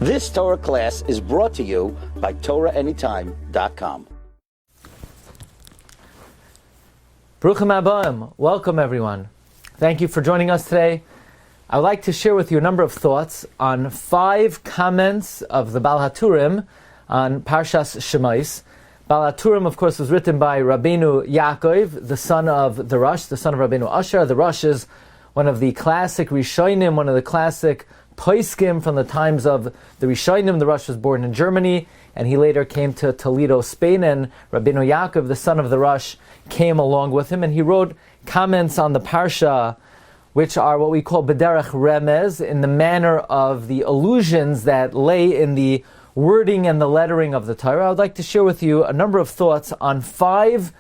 This Torah class is brought to you by TorahAnytime.com. Bruchim Habayim. Welcome everyone. Thank you for joining us today. I would like to share with you a number of thoughts on 5 comments of the Baal Haturim on Parshas Shemos. Baal Haturim, of course, was written by Rabbeinu Yaakov, the son of the Rosh, the son of Rabbeinu Asher. The Rosh is one of the classic Rishonim, one of the classic Poskim from the times of the Rishonim. The Rosh was born in Germany, and he later came to Toledo, Spain, and Rabbeinu Yaakov, the son of the Rosh, came along with him, and he wrote comments on the Parsha, which are what we call B'derech Remez, in the manner of the allusions that lay in the wording and the lettering of the Torah. I would like to share with you a number of thoughts on 5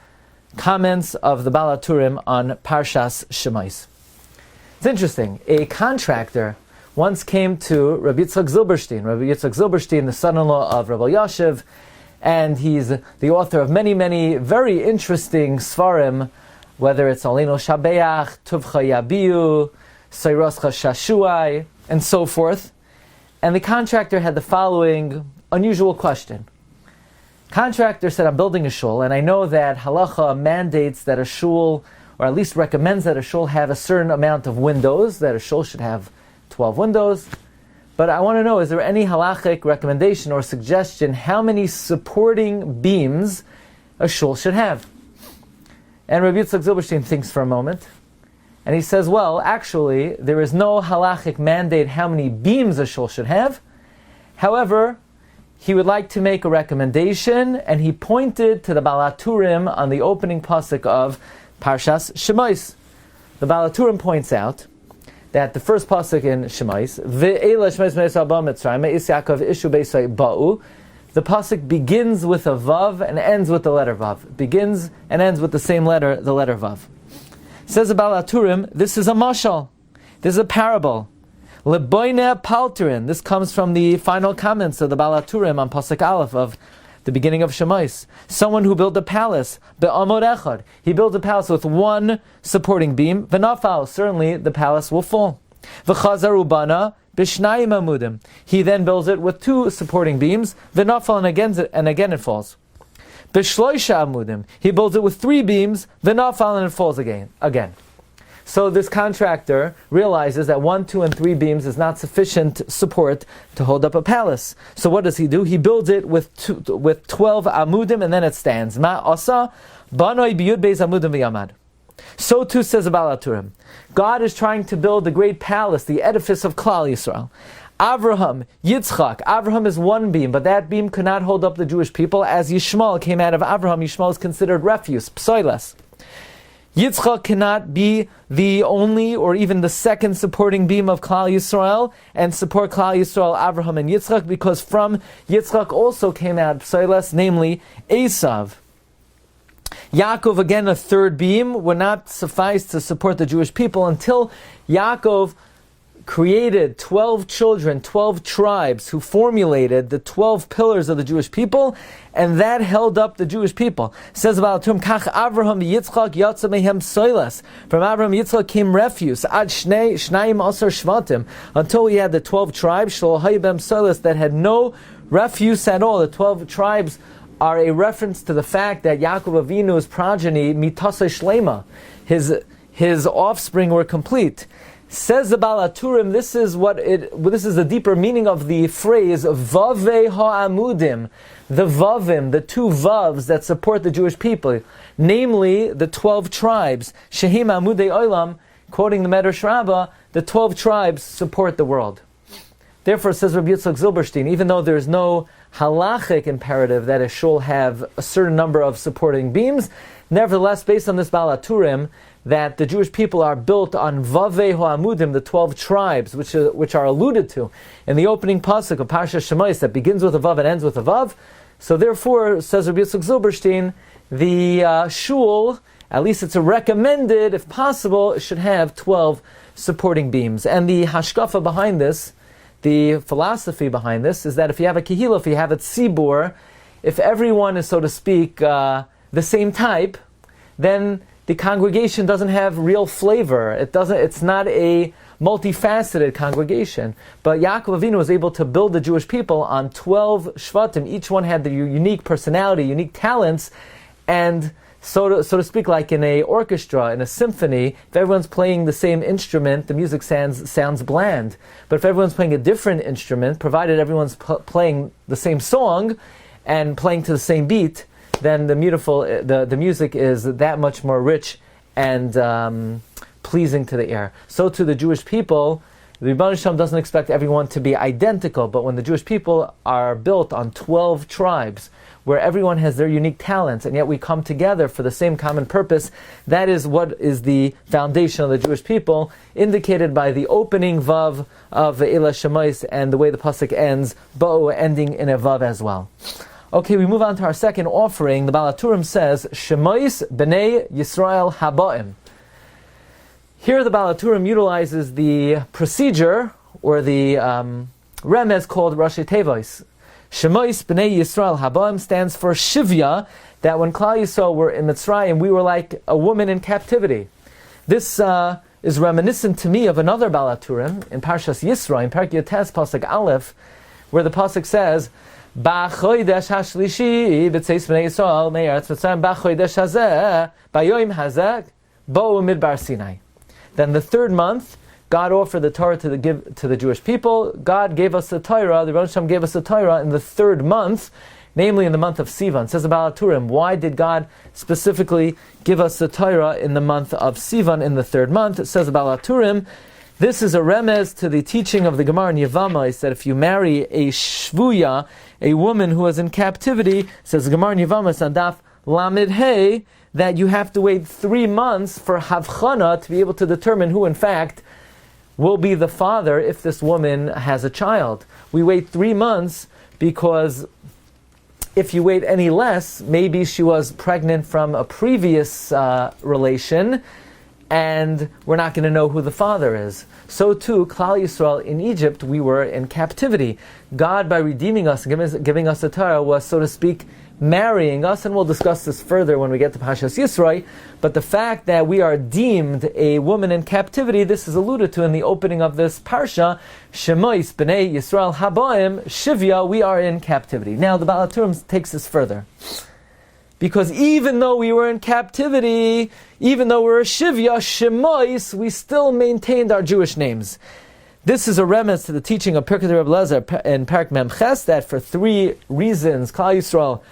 comments of the Baal Haturim on Parshas Shemos. It's interesting. A contractor once came to Rabbi Yitzchak Zilberstein. Rabbi Yitzchak Zilberstein, the son-in-law of Rabbi Yashiv, and he's the author of many, many very interesting Sfarim, whether it's Aleinu Shabeach, Tuvcha Yabiu, Seiroscha Shashuai, and so forth. And the contractor had the following unusual question. Contractor said, I'm building a shul, and I know that halacha mandates that a shul, or at least recommends that a shul have a certain amount of windows, that a shul should have 12 windows. But I want to know, is there any halachic recommendation or suggestion how many supporting beams a shul should have? And Rabbi Yitzchak Zilberstein thinks for a moment, and he says, well, actually, there is no halachic mandate how many beams a shul should have. However, he would like to make a recommendation, and he pointed to the Baal Haturim on the opening pasuk of Parshas Shemos. The Baal Haturim points out that the first pasuk in Shemos, the pasuk begins with a vav and ends with the letter vav. Begins and ends with the same letter, the letter vav. Says the Baal Haturim, this is a mashal. This is a parable. Leboine palterin. This comes from the final comments of the Baal Haturim on pasuk Aleph of the beginning of Shemos. Someone who built a palace, be'amod echad. He built a palace with one supporting beam. V'nafal. Certainly the palace will fall. V'chazaru bana b'shnayim amudim. He then builds it with 2 supporting beams. V'nafal, and again it falls. B'shloisha amudim. He builds it with 3 beams. V'nafal, and it falls again. So this contractor realizes that 1, 2, and 3 beams is not sufficient support to hold up a palace. So what does he do? He builds it with 12 amudim, and then it stands. Ma asa banoi biyud beis amudim v'yamad. So too says the Baal Haturim. God is trying to build the great palace, the edifice of Klal Yisrael. Avraham, Yitzchak. Avraham is 1 beam, but that beam could not hold up the Jewish people. As Yishmael came out of Avraham, Yishmael is considered refuse, psoiles. Yitzchak cannot be the only or even the second supporting beam of Klal Yisrael and support Klal Yisrael, Avraham and Yitzchak, because from Yitzchak also came out psoiles, namely Esav. Yaakov, again a 3rd beam, would not suffice to support the Jewish people until Yaakov created 12 children, 12 tribes who formulated the 12 pillars of the Jewish people, and that held up the Jewish people. It says about Kach Avraham Yitzchak Yatsa Mehem Soilas. From Avraham Yitzchak came refuse. Ad Shnayim Asar Shvatim. Until we had the 12 tribes, Shlo Hayibem Soilas, that had no refuse at all. The 12 tribes are a reference to the fact that Yaakov Avinu's progeny, Mitasa Shlema, his offspring were complete. Says the Baal Haturim, this is the deeper meaning of the phrase Vavei ha'amudim, the Vavim, the 2 Vavs that support the Jewish people, namely the 12 tribes. Shehim Amudei Olam, quoting the Medrash Rabbah, the 12 tribes support the world. Therefore, says Rabbi Yitzchak Zilberstein, even though there is no halachic imperative that a shul have a certain number of supporting beams, nevertheless, based on this Baal Haturim, that the Jewish people are built on Vavei Ha'amudim, the 12 tribes, which are alluded to in the opening pasuk of Parshas Shemos, that begins with a Vav and ends with a Vav. So therefore, says Rabbi Yitzchak Zilberstein, the shul, at least it's a recommended, if possible, it should have 12 supporting beams. And the hashkafa behind this, the philosophy behind this, is that if you have a kehillah, if you have a tzibur, if everyone is, so to speak, the same type, then the congregation doesn't have real flavor. It's not a multifaceted congregation. But Yaakov Avinu was able to build the Jewish people on 12 Shvatim. Each one had their unique personality, unique talents, and so to speak, like in a orchestra, in a symphony, if everyone's playing the same instrument, the music sounds bland. But if everyone's playing a different instrument, provided everyone's playing the same song and playing to the same beat, then the music is that much more rich and pleasing to the ear. So to the Jewish people, the Rebbeinu Shalom doesn't expect everyone to be identical, but when the Jewish people are built on 12 tribes, where everyone has their unique talents, and yet we come together for the same common purpose, that is what is the foundation of the Jewish people, indicated by the opening Vav of Ve'ela Shemos and the way the pasuk ends, Bo'u, ending in a Vav as well. Okay, we move on to our second offering. The Baal Haturim says, Shemos B'nei Yisrael Haba'im. Here the Baal Haturim utilizes the procedure, or the remez called Rashi Tevois. Shemos B'nei Yisrael Haba'im stands for Shivya, that when Klal Yisrael were in Mitzrayim, we were like a woman in captivity. This is reminiscent to me of another Baal Haturim in Parshas Yisro, in Perek Yotes Pasuk Aleph, where the pasuk says, B'chodesh hashlishi b'tzeis b'nei Yisrael me'eretz Mitzrayim b'chodesh hazeh b'yoyim hazeh bo'u midbar Sinai. Then the third month, God offered the Torah to the Jewish people. God gave us the Torah, the Rebbeinu Shalom gave us the Torah in the third month, namely in the month of Sivan. It says about Haturim, why did God specifically give us the Torah in the month of Sivan in the third month? It says about Haturim, this is a remez to the teaching of the Gemara in Yevamos that if you marry a shvuya, a woman who is in captivity, says the Gemara in Yevamos on Daf Lamed Hey, that you have to wait 3 months for Havchana to be able to determine who in fact will be the father if this woman has a child. We wait 3 months because if you wait any less, maybe she was pregnant from a previous relation, and we're not going to know who the father is. So too, Klal Yisrael in Egypt, we were in captivity. God, by redeeming us and giving us the Torah, was, so to speak, marrying us, and we'll discuss this further when we get to Parshas Yisro. But the fact that we are deemed a woman in captivity, this is alluded to in the opening of this Parsha, Shemos B'nei Yisrael Haba'im, Shivya, we are in captivity. Now the Baal Haturim takes this further. Because even though we were in captivity, even though we were Shivya, Shemos, we still maintained our Jewish names. This is a remnant to the teaching of Pirkei Rabbi Lezer in Parak Memches, that for 3 reasons Klal Yisrael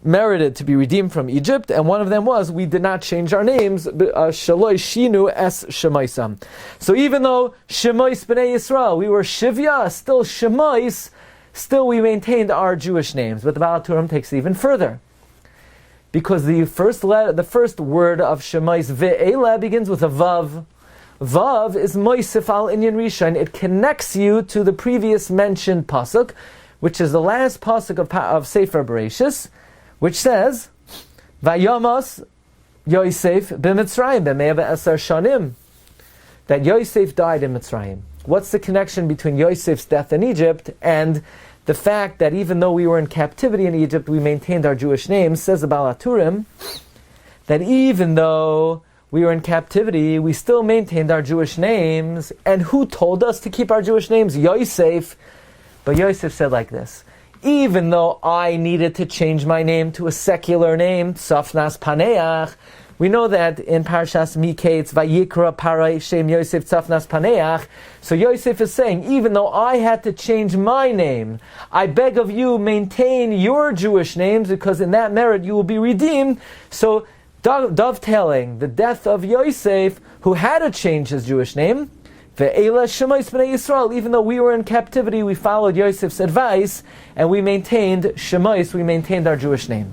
merited to be redeemed from Egypt, and one of them was we did not change our names, Shaloi Shinu Es Shemoisam. So even though Shemos B'nei Yisrael, we were Shivya, still Shemos, still we maintained our Jewish names. But the Baal Haturim takes it even further. Because the first word of Shemos, Ve'ela, begins with a Vav. Vav is Moisif al Inyan Rishon. It connects you to the previous mentioned pasuk, which is the last pasuk of Sefer Bereshis, which says, Vayamos Yosef b'Mitzrayim b'mea b'esar shanim, that Yosef died in Mitzrayim. What's the connection between Yosef's death in Egypt and the fact that even though we were in captivity in Egypt, we maintained our Jewish names? Says the Baal Haturim, that even though we were in captivity, we still maintained our Jewish names. And who told us to keep our Jewish names? Yosef. But Yosef said like this, even though I needed to change my name to a secular name, Tzafnas Paneach, we know that in Parshas Miketz, Vayikra Parai Shem Yosef Tzafnas Paneach, so Yosef is saying, even though I had to change my name, I beg of you, maintain your Jewish names, because in that merit you will be redeemed. So dovetailing the death of Yosef, who had to change his Jewish name, Ve'ela Shemos B'nei Yisrael, even though we were in captivity, we followed Yosef's advice, and we maintained Shemos, we maintained our Jewish name.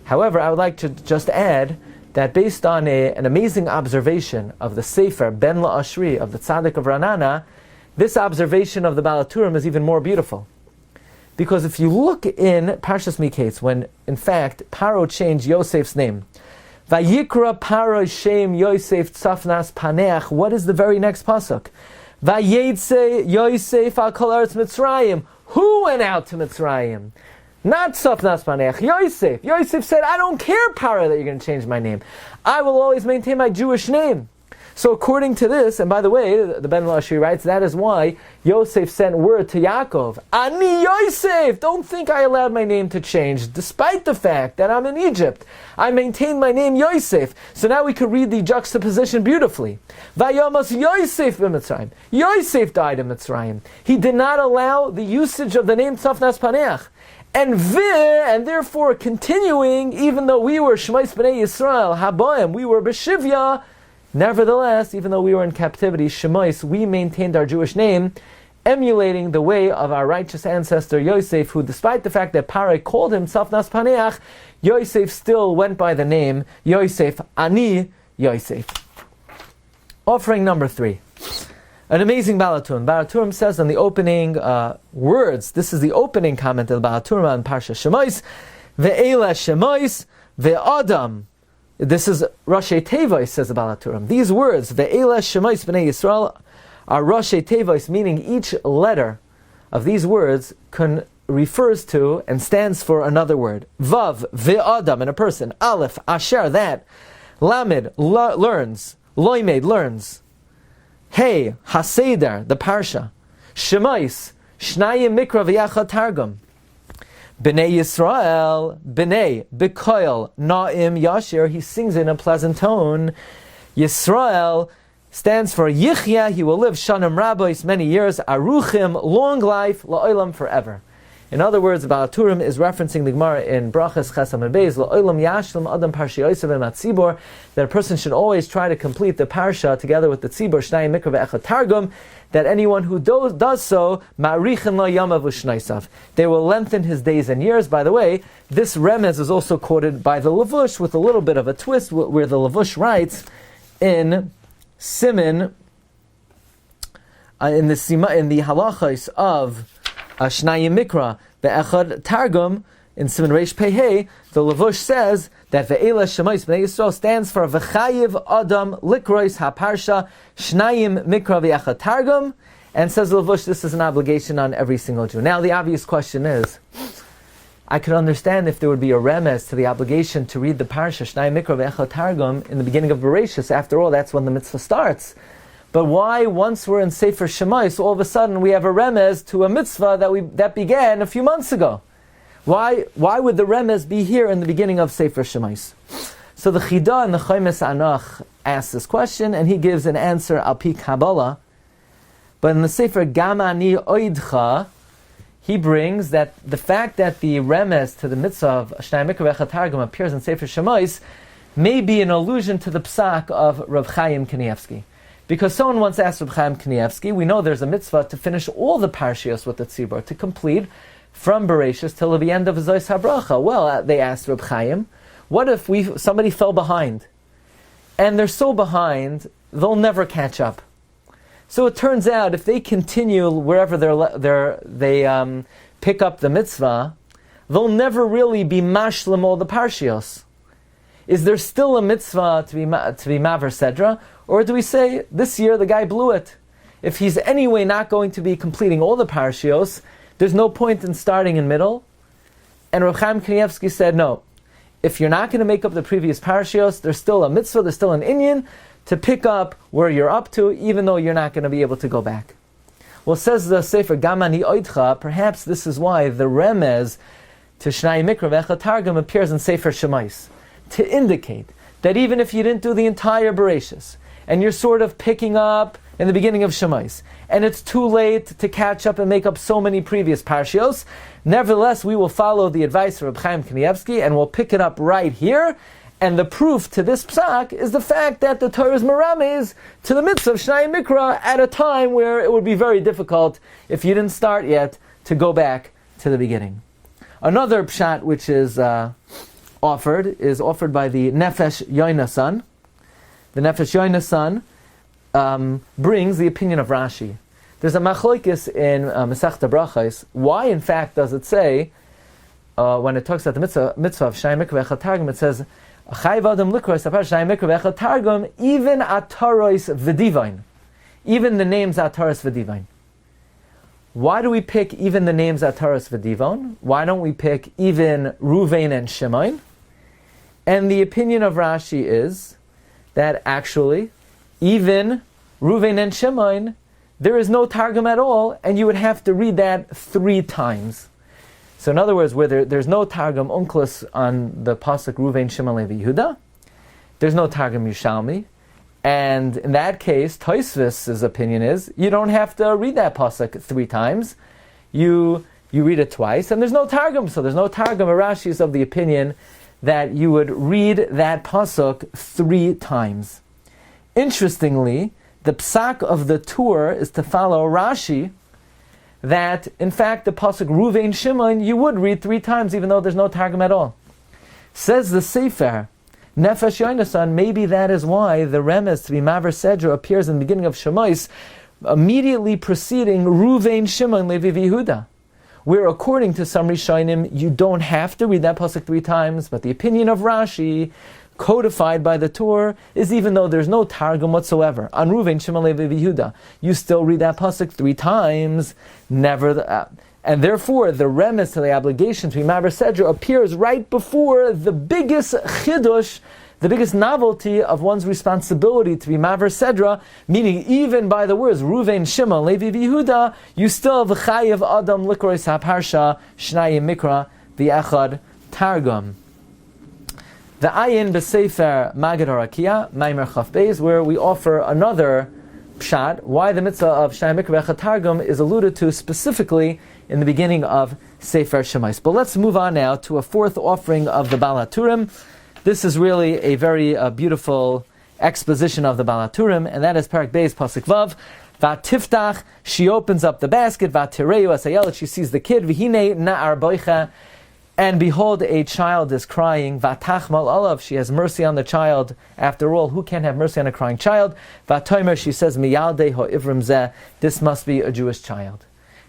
However, I would like to just add that based on an amazing observation of the Sefer Ben La'ashri, of the Tzaddik of Ranana, this observation of the Baal Haturim is even more beautiful. Because if you look in Parshas Miketz, when in fact Paro changed Yosef's name, Vayikra Paro Shem Yosef Tzafnas Paneach, what is the very next pasuk? Vayetze Yosef al kol aretz Mitzrayim. Who went out to Mitzrayim? Not Tzafnas Paneach, Yosef. Yosef said, I don't care, Paro, that you're going to change my name. I will always maintain my Jewish name. So according to this, and by the way, the Ben Lashi writes, that is why Yosef sent word to Yaakov, Ani Yosef! Don't think I allowed my name to change, despite the fact that I'm in Egypt. I maintained my name Yosef. So now we could read the juxtaposition beautifully. Vayamas Yosef b'Mitzrayim. Yosef died in Mitzrayim. He did not allow the usage of the name Tzafnas Paneach. And therefore continuing, even though we were Shemos B'nai Yisrael, Haboim, we were B'Shivya, nevertheless, even though we were in captivity, Shemos, we maintained our Jewish name, emulating the way of our righteous ancestor Yosef, who despite the fact that Parai called himself Nas Paneach, Yosef still went by the name Yosef, Ani Yosef. Offering number 3. An amazing Baal HaTurim. Baal HaTurim says in the opening words, this is the opening comment of the Baal HaTurim on Parsha Shemos, Ve'ela Shemos, Ve'adam. This is Rashi Tevois, says the Baal HaTurim. These words, Ve'ela Shemos B'nai Yisrael, are Rashi Tevois, meaning each letter of these words refers to and stands for another word. Vav, Ve'adam, in a person. Aleph, Asher, that. Lamed, learns. Loimed, learns. Hey, Haseder, the Parsha. Shemos, Shnayim Mikra V'yachad Targum. B'nai Yisrael, B'nai, B'koil, Na'im Yashir, he sings in a pleasant tone. Yisrael stands for Yichya, he will live Shanim Rabbis, many years. Aruchim, long life, La'olam, forever. In other words, Baal HaTurim is referencing the Gemara in Brachas Chesam and Beis, La'olam Yashlim Adam Parsha Yosef and Matzibor, that a person should always try to complete the Parsha together with the Tzibor, Shnai Mikra Ve'echad Targum, that anyone who does so, Ma'richin Lo Yamav U'Shnaisav, they will lengthen his days and years. By the way, this remez is also quoted by the Levush with a little bit of a twist, where the Levush writes in Siman, in the halachos of Shnayim Mikra, Be'echad Targum, in Siman Reish Pehei, the Levush says that Ve'ela Shemos B'nai Yisrael stands for V'chayiv Adam Likrois HaParsha Shnayim Mikra Ve'echad Targum, and says the Levush, this is an obligation on every single Jew. Now the obvious question is, I could understand if there would be a remez to the obligation to read the Parsha Shnayim Mikra Ve'echad Targum in the beginning of Bereshis. After all, that's when the mitzvah starts. But why, once we're in Sefer Shemos, all of a sudden we have a remez to a mitzvah that began a few months ago? Why would the remez be here in the beginning of Sefer Shemos? So the Chida and the Chomes Anach asks this question, and he gives an answer al pi Kabbalah. But in the Sefer Gamani Oidcha, he brings that the fact that the remez to the mitzvah of Shnai Mikra Ve'echad Targum appears in Sefer Shemos may be an allusion to the psak of Rav Chaim Kanievsky. Because someone once asked Reb Chaim Kanievsky, we know there's a mitzvah to finish all the Parshios with the Tzibor, to complete from Bereshis till the end of Zois HaBracha. Well, they asked Reb Chaim, what if somebody fell behind? And they're so behind, they'll never catch up. So it turns out, if they continue wherever they pick up the mitzvah, they'll never really be mashlim all the Parshios. Is there still a mitzvah to be Maver Sedra? Or do we say, this year the guy blew it? If he's anyway not going to be completing all the Parshios, there's no point in starting in middle. And Reb Chaim Kanievsky said, no. If you're not going to make up the previous Parshios, there's still a mitzvah, there's still an inyan to pick up where you're up to, even though you're not going to be able to go back. Well, says the Sefer Gamani Oidcha, perhaps this is why the remez to Shnai Mikra Ve'echad Targum appears in Sefer Shemos, to indicate that even if you didn't do the entire Bereshis, and you're sort of picking up in the beginning of Shemos, and it's too late to catch up and make up so many previous Parshios, nevertheless we will follow the advice of Reb Chaim Kanievsky, and we'll pick it up right here. And the proof to this psak is the fact that the Torah is merames to the mitzvah of Shnai Mikra at a time where it would be very difficult, if you didn't start yet, to go back to the beginning. Another pshat which is offered by the Nefesh Yonasan. The Nefesh Yonasan brings the opinion of Rashi. There's a machlokes in Masechta Brachos. Why, in fact, does it say, when it talks about the mitzvah of Shnai Mikra Ve'echad Targum, it says, Chayv Adam Likros Apar Shnai Mikra Ve'echad Targum, even Ataros V'Divain. Even the names Ataros V'Divain. Why do we pick even the names Ataros V'Divain? Why don't we pick even Ruvain and Shimon? And the opinion of Rashi is that actually, even Ruvain and Shimon, there is no Targum at all, and you would have to read that 3 times. So in other words, where there's no Targum Unclus on the Pasuk Ruvain, Shimon, Levi, Yehuda, there's no Targum Yushalmi, and in that case, Tosfos' opinion is, you don't have to read that Pasuk 3 times. You read it twice, and there's no Targum, so there's no Targum. Rashi is of the opinion that you would read that Pasuk 3 times. Interestingly, the psak of the Tur is to follow Rashi, that in fact the pasuk Ruvain Shimon you would read 3 times even though there's no targum at all. Says the Sefer Nefesh Yonasan, maybe that is why the remez to be Maver Sedra appears in the beginning of Shemos, immediately preceding Ruvain Shimon Levi Yehuda, where according to some Rishonim you don't have to read that pasuk 3 times, but the opinion of Rashi, codified by the Torah, is even though there's no Targum whatsoever on Ruvain, Shimon, Levi, Yehuda, you still read that pasuk 3 times, and therefore the remez to the obligation to be Maver Sedra appears right before the biggest chidush, the biggest novelty of one's responsibility to be Maver Sedra, meaning even by the words Ruvain, Shimon, Levi, Yehuda, you still have Chayav Adam Likrois HaParsha Shnayim Mikra V'Echad Targum. The Ayin B'Sefer Magid HaRakia, Maimer Chaf Beis, where we offer another pshat, why the mitzvah of Shnai Mikra V'Echad Targum is alluded to specifically in the beginning of Sefer Shemos. But let's move on now to a 4th offering of the Baal Haturim. This is really a very beautiful exposition of the Baal Haturim, and that is Parak Beis Pasuk Vav. V'atiftach, she opens up the basket, v'tireu asayelet, she sees the kid, v'hinei na'ar boicha, and behold, a child is crying. Vatachmal olav, she has mercy on the child. After all, who can have mercy on a crying child? Vatomer, she says, miyaldei ha'ivrim zeh, this must be a Jewish child.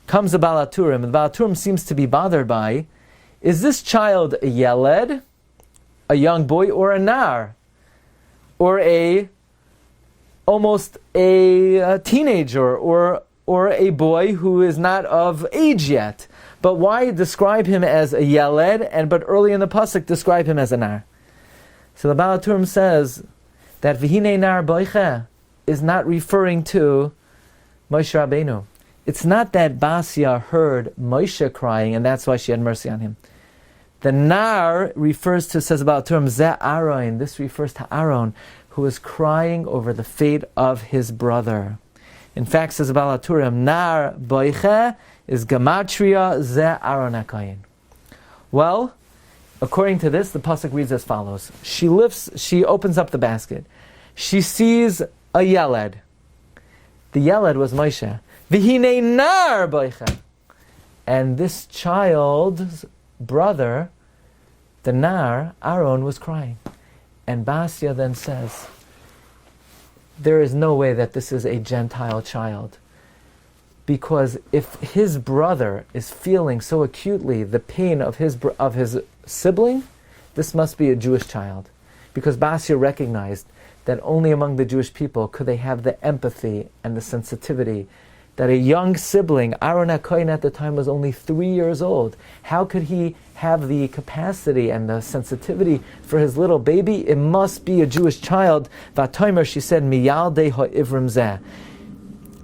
Comes the Baal Haturim, and the Baal Haturim seems to be bothered by, is this child a yeled, a young boy, or a nar, or almost a teenager, or a boy who is not of age yet? But why describe him as a yeled, but early in the pasuk describe him as a nar? So the Baal Haturim says that v'hinei nar boicha is not referring to Moshe Rabbeinu. It's not that Basia heard Moshe crying and that's why she had mercy on him. The nar refers to, says the Baal Haturim, Zeh Aaron. This refers to Aaron, who is crying over the fate of his brother. In fact, says the Baal Haturim, nar boicha is Gematria Zeh Aaron HaKohen. Well, according to this, the pasuk reads as follows. She opens up the basket. She sees a yeled. The yeled was Moshe. V'hinei nar boicha. And this child's brother, the nar, Aaron, was crying. And Basia then says, there is no way that this is a Gentile child. Because if his brother is feeling so acutely the pain of his sibling, this must be a Jewish child. Because Basia recognized that only among the Jewish people could they have the empathy and the sensitivity that a young sibling, Aaron HaKohen at the time was only 3 years old. How could he have the capacity and the sensitivity for his little baby? It must be a Jewish child. Vatomer, she said, miyaldei ha'ivrim zeh.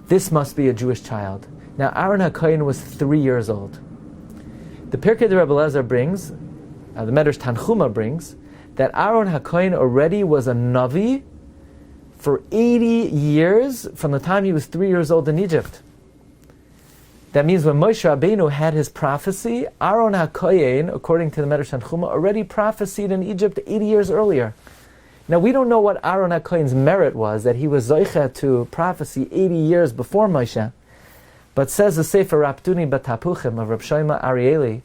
This must be a Jewish child. Now, Aaron HaKohen was 3 years old. The Pirkei Rebbe Elazar brings, the Medrash Tanchuma brings, that Aaron HaKohen already was a Navi for 80 years from the time he was 3 years old in Egypt. That means when Moshe Rabbeinu had his prophecy, Aaron HaKohen, according to the Medrash Tanchuma, already prophesied in Egypt 80 years earlier. Now, we don't know what Aaron HaKohen's merit was, that he was Zoicha to prophecy 80 years before Moshe. But says the Sefer Raptuni Batapuchim of Reb Shlomo Arieli,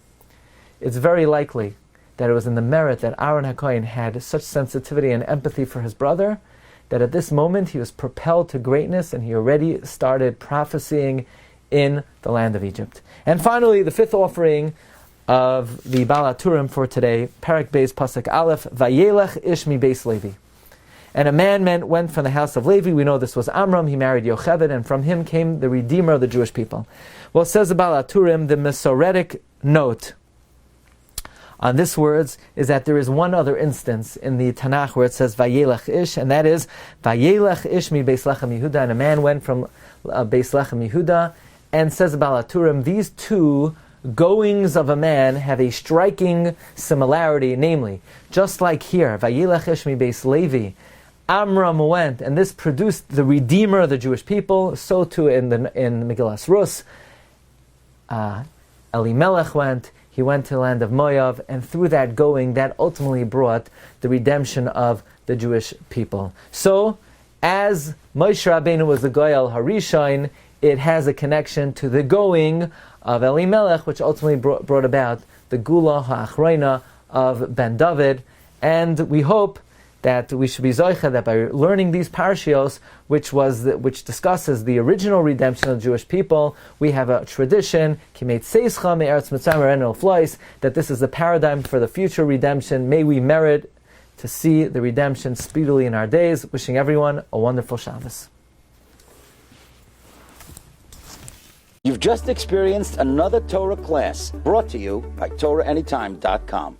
it's very likely that it was in the merit that Aaron HaKohen had such sensitivity and empathy for his brother, that at this moment he was propelled to greatness and he already started prophesying in the land of Egypt. And finally, the 5th offering of the Baal Haturim for today, Parak Beis Pasuk Aleph, Vayelech Ish mi Beis Levi. And a man went from the house of Levi. We know this was Amram. He married Yocheved, and from him came the Redeemer of the Jewish people. Well, it says the Baal Haturim, the Masoretic note on this words is that there is one other instance in the Tanakh where it says Vayelech Ish, and that is Vayelech Ish mi Beis Lechem Yehuda, and a man went from Beis Lechem Yehuda, and says about Haturim, these two goings of a man have a striking similarity, namely, just like here, Vayelech Ish mi Beis Levi, Amram went, and this produced the Redeemer of the Jewish people. So too in Megillas Rus, Elimelech went. He went to the land of Moav, and through that going, that ultimately brought the redemption of the Jewish people. So, as Moshe Rabbeinu was the Goyal Harishain, it has a connection to the going of Elimelech, which ultimately brought about the Gula Ha'achroina of Ben David, and we hope that we should be zoicha that by learning these parshios, which discusses the original redemption of the Jewish people, we have a tradition that this is the paradigm for the future redemption. May we merit to see the redemption speedily in our days. Wishing everyone a wonderful Shabbos. You've just experienced another Torah class brought to you by TorahAnytime.com.